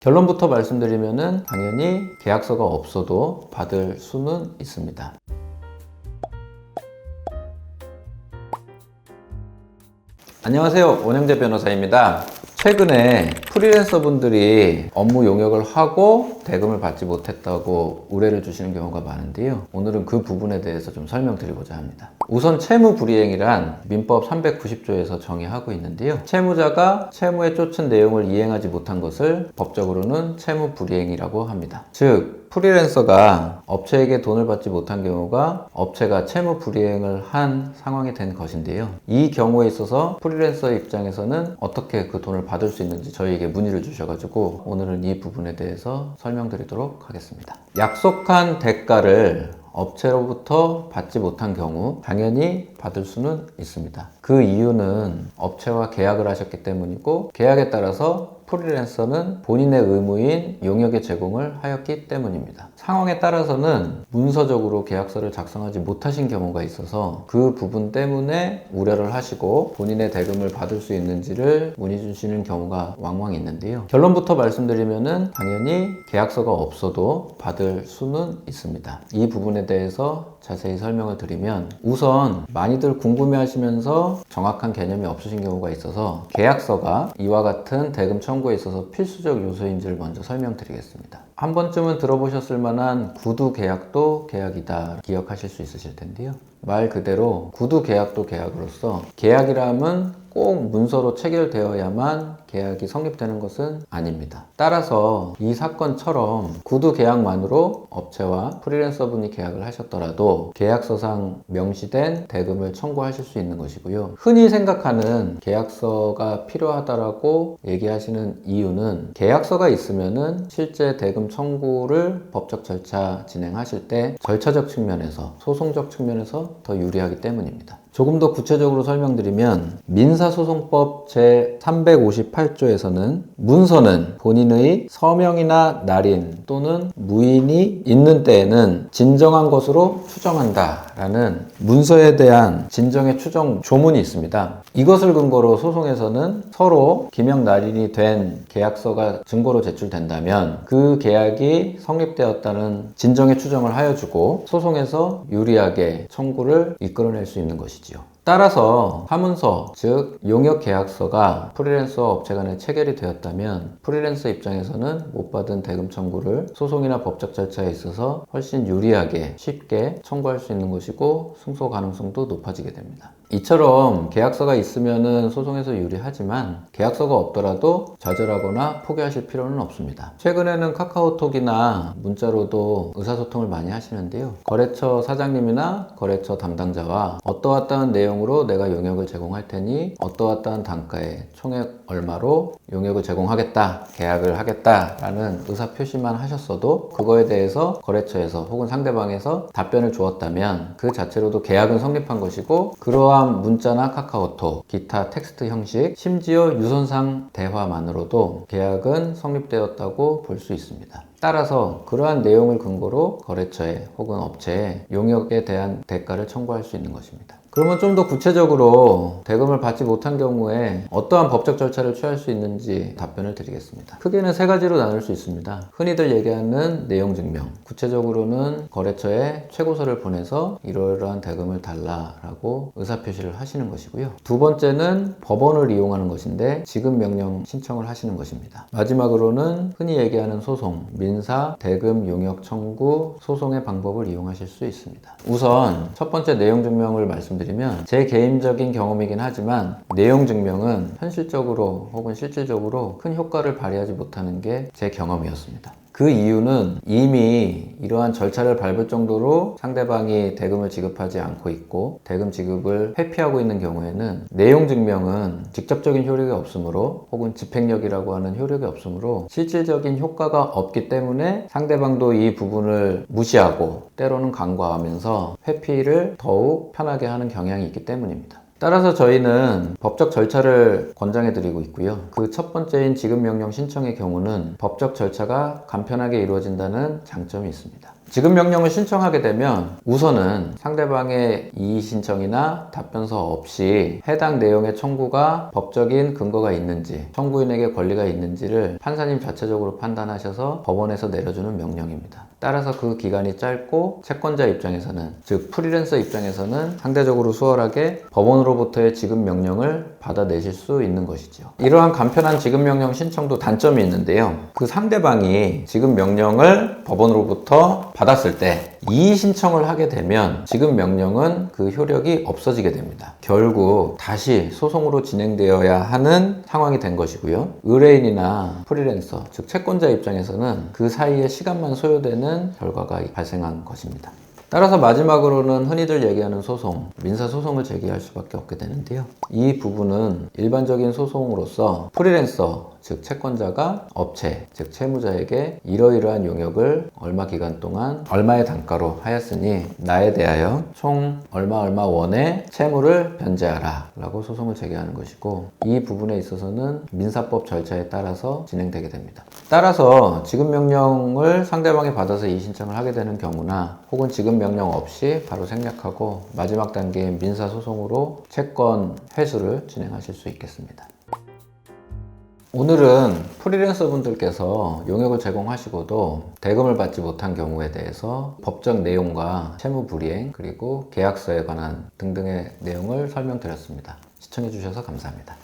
결론부터 말씀드리면은 당연히 계약서가 없어도 받을 수는 있습니다. 안녕하세요, 원영재 변호사입니다. 최근에 프리랜서 분들이 업무 용역을 하고 대금을 받지 못했다고 의뢰를 주시는 경우가 많은데요. 오늘은 그 부분에 대해서 좀 설명드리고자 합니다. 우선 채무불이행이란 민법 390조에서 정의하고 있는데요. 채무자가 채무에 쫓은 내용을 이행하지 못한 것을 법적으로는 채무불이행이라고 합니다. 즉, 프리랜서가 업체에게 돈을 받지 못한 경우가 업체가 채무 불이행을 한 상황이 된 것인데요. 이 경우에 있어서 프리랜서의 입장에서는 어떻게 그 돈을 받을 수 있는지 저희에게 문의를 주셔가지고 오늘은 이 부분에 대해서 설명드리도록 하겠습니다. 약속한 대가를 업체로부터 받지 못한 경우 당연히 받을 수는 있습니다. 그 이유는 업체와 계약을 하셨기 때문이고, 계약에 따라서 프리랜서는 본인의 의무인 용역의 제공을 하였기 때문입니다. 상황에 따라서는 문서적으로 계약서를 작성하지 못하신 경우가 있어서 그 부분 때문에 우려를 하시고 본인의 대금을 받을 수 있는지를 문의 주시는 경우가 왕왕 있는데요. 결론부터 말씀드리면은 당연히 계약서가 없어도 받을 수는 있습니다. 이 부분에 대해서 자세히 설명을 드리면, 우선 많이들 궁금해하시면서 정확한 개념이 없으신 경우가 있어서 계약서가 이와 같은 대금 청구에 있어서 필수적 요소인지를 먼저 설명드리겠습니다. 한 번쯤은 들어보셨을 만한 구두 계약도 계약이다 기억하실 수 있으실 텐데요. 말 그대로 구두 계약도 계약으로서 계약이라면 꼭 문서로 체결되어야만 계약이 성립되는 것은 아닙니다. 따라서 이 사건처럼 구두 계약만으로 업체와 프리랜서 분이 계약을 하셨더라도 계약서상 명시된 대금을 청구하실 수 있는 것이고요. 흔히 생각하는 계약서가 필요하다라고 얘기하시는 이유는, 계약서가 있으면은 실제 대금 청구를 법적 절차 진행하실 때 절차적 측면에서, 소송적 측면에서 더 유리하기 때문입니다. 조금 더 구체적으로 설명드리면, 민사소송법 제358조에서는 문서는 본인의 서명이나 날인 또는 무인이 있는 때에는 진정한 것으로 추정한다 라는 문서에 대한 진정의 추정 조문이 있습니다. 이것을 근거로 소송에서는 서로 기명 날인이 된 계약서가 증거로 제출된다면 그 계약이 성립되었다는 진정의 추정을 하여주고 소송에서 유리하게 청구를 이끌어낼 수 있는 것이지요. 따라서 사문서, 즉 용역 계약서가 프리랜서와 업체 간에 체결이 되었다면 프리랜서 입장에서는 못 받은 대금 청구를 소송이나 법적 절차에 있어서 훨씬 유리하게 쉽게 청구할 수 있는 것이고, 승소 가능성도 높아지게 됩니다. 이처럼 계약서가 있으면은 소송에서 유리하지만 계약서가 없더라도 좌절하거나 포기하실 필요는 없습니다. 최근에는 카카오톡이나 문자로도 의사소통을 많이 하시는데요. 거래처 사장님이나 거래처 담당자와 어떠어떠한 내용으로 내가 용역을 제공할 테니 어떠어떠한 단가에 총액 얼마로 용역을 제공하겠다, 계약을 하겠다 라는 의사표시만 하셨어도 그거에 대해서 거래처에서 혹은 상대방에서 답변을 주었다면 그 자체로도 계약은 성립한 것이고, 그러한 문자나 카카오톡, 기타 텍스트 형식, 심지어 유선상 대화만으로도 계약은 성립되었다고 볼 수 있습니다. 따라서 그러한 내용을 근거로 거래처에 혹은 업체에 용역에 대한 대가를 청구할 수 있는 것입니다. 그러면 좀 더 구체적으로 대금을 받지 못한 경우에 어떠한 법적 절차를 취할 수 있는지 답변을 드리겠습니다. 크게는 세 가지로 나눌 수 있습니다. 흔히들 얘기하는 내용 증명, 구체적으로는 거래처에 최고서를 보내서 이러이러한 대금을 달라라고 의사표시를 하시는 것이고요. 두 번째는 법원을 이용하는 것인데 지급 명령 신청을 하시는 것입니다. 마지막으로는 흔히 얘기하는 소송, 민사, 대금, 용역 청구, 소송의 방법을 이용하실 수 있습니다. 우선 첫 번째 내용 증명을 말씀드리면, 제 개인적인 경험이긴 하지만 내용 증명은 현실적으로 혹은 실질적으로 큰 효과를 발휘하지 못하는 게 제 경험이었습니다. 그 이유는 이미 이러한 절차를 밟을 정도로 상대방이 대금을 지급하지 않고 있고 대금 지급을 회피하고 있는 경우에는 내용 증명은 직접적인 효력이 없으므로 혹은 집행력이라고 하는 효력이 없으므로 실질적인 효과가 없기 때문에 상대방도 이 부분을 무시하고 때로는 간과하면서 회피를 더욱 편하게 하는 경향이 있기 때문입니다. 따라서 저희는 법적 절차를 권장해 드리고 있고요. 그 첫 번째인 지급명령 신청의 경우는 법적 절차가 간편하게 이루어진다는 장점이 있습니다. 지급 명령을 신청하게 되면 우선은 상대방의 이의 신청이나 답변서 없이 해당 내용의 청구가 법적인 근거가 있는지, 청구인에게 권리가 있는지를 판사님 자체적으로 판단하셔서 법원에서 내려주는 명령입니다. 따라서 그 기간이 짧고 채권자 입장에서는, 즉 프리랜서 입장에서는 상대적으로 수월하게 법원으로부터의 지급 명령을 받아내실 수 있는 것이죠. 이러한 간편한 지급 명령 신청도 단점이 있는데요. 그 상대방이 지급 명령을 법원으로부터 받았을 때 이의 신청을 하게 되면 지급 명령은 그 효력이 없어지게 됩니다. 결국 다시 소송으로 진행되어야 하는 상황이 된 것이고요. 의뢰인이나 프리랜서, 즉 채권자 입장에서는 그 사이에 시간만 소요되는 결과가 발생한 것입니다. 따라서 마지막으로는 흔히들 얘기하는 소송, 민사소송을 제기할 수밖에 없게 되는데요. 이 부분은 일반적인 소송으로서 프리랜서, 즉 채권자가 업체, 즉 채무자에게 이러이러한 용역을 얼마 기간 동안 얼마의 단가로 하였으니 나에 대하여 총 얼마 원의 채무를 변제하라 라고 소송을 제기하는 것이고, 이 부분에 있어서는 민사법 절차에 따라서 진행되게 됩니다. 따라서 지급명령을 상대방이 받아서 이의 신청을 하게 되는 경우나, 혹은 지급명령 없이 바로 생략하고 마지막 단계인 민사소송으로 채권 회수를 진행하실 수 있겠습니다. 오늘은 프리랜서 분들께서 용역을 제공하시고도 대금을 받지 못한 경우에 대해서 법적 내용과 채무 불이행, 그리고 계약서에 관한 등등의 내용을 설명드렸습니다. 시청해 주셔서 감사합니다.